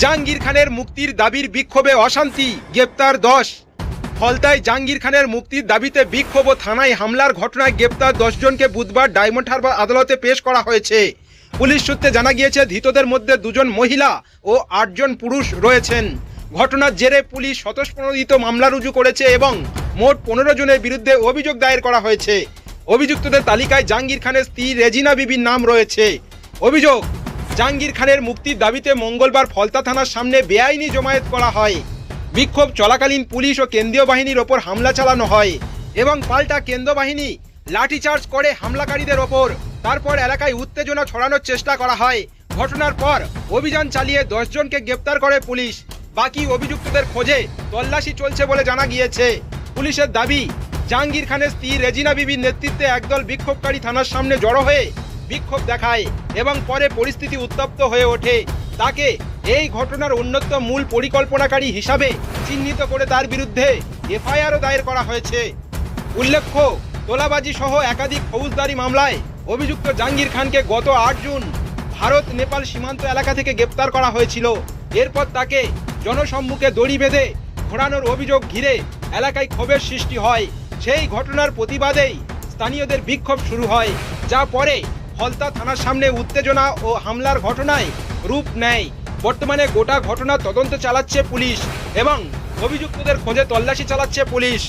জাহাঙ্গীর খানের মুক্তির দাবির বিক্ষোভে অশান্তি, গ্রেপ্তার 10। ফলতায় জাহাঙ্গীর খানের মুক্তির দাবিতে বিক্ষোভ ও থানায় হামলার ঘটনায় গ্রেপ্তার 10 জনকে বুধবার ডায়মন্ড হারবার আদালতে পেশ করা হয়েছে। পুলিশ সূত্রে জানা গিয়েছে, ধৃতদের মধ্যে 2 জন মহিলা ও 8 জন পুরুষ রয়েছেন। ঘটনার জেরে পুলিশ স্বতঃপ্রণোদিত মামলা রুজু করেছে এবং মোট 15 জনের বিরুদ্ধে অভিযোগ দায়ের করা হয়েছে। অভিযুক্তদের তালিকায় জাহাঙ্গীর খানের স্ত্রী রেজিনা বিবির নাম রয়েছে। অভিযোগ, জাহাঙ্গীর খানের মুক্তির দাবিতে মঙ্গলবার ফলতা থানার সামনে বেআইনি জমায়েত করা হয়। বিক্ষোভ চলাকালীন পুলিশ ও কেন্দ্রীয় বাহিনীর ওপর হামলা চালানো হয় এবং পাল্টা কেন্দ্র বাহিনী লাঠিচার্জ করে হামলাকারীদের ওপর। তারপর এলাকায় উত্তেজনা ছড়ানোর চেষ্টা করা হয়। ঘটনার পর অভিযান চালিয়ে 10 জনকে গ্রেপ্তার করে পুলিশ। বাকি অভিযুক্তদের খোঁজে তল্লাশি চলছে বলে জানা গিয়েছে। পুলিশের দাবি, জাহাঙ্গীর খানের স্ত্রী রেজিনা বিবির নেতৃত্বে একদল বিক্ষোভকারী থানার সামনে জড়ো হয়ে বিক্ষোভ দেখায় এবং পরে পরিস্থিতি উত্তপ্ত হয়ে ওঠে। তাকে এই ঘটনার অন্যতম মূল পরিকল্পনাকারী হিসাবে চিহ্নিত করে তার বিরুদ্ধে এফআইআরও দায়ের করা হয়েছে। উল্লেখ্য, তোলাবাজি সহ একাধিক ফৌজদারি মামলায় অভিযুক্ত জাহাঙ্গীর খানকে গত 8 জুন ভারত নেপাল সীমান্ত এলাকা থেকে গ্রেপ্তার করা হয়েছিল। এরপর তাকে জনসম্মুখে দড়ি বেঁধে ঘোরানোর অভিযোগ ঘিরে এলাকায় ক্ষোভের সৃষ্টি হয়। সেই ঘটনার প্রতিবাদেই স্থানীয়দের বিক্ষোভ শুরু হয়, যা পরে ফলতা থানার সামনে উত্তেজনা ও হামলার ঘটনায় রূপ নেয়। বর্তমানে গোটা ঘটনার তদন্ত চালাচ্ছে পুলিশ এবং অভিযুক্তদের খোঁজে তল্লাশি চালাচ্ছে পুলিশ।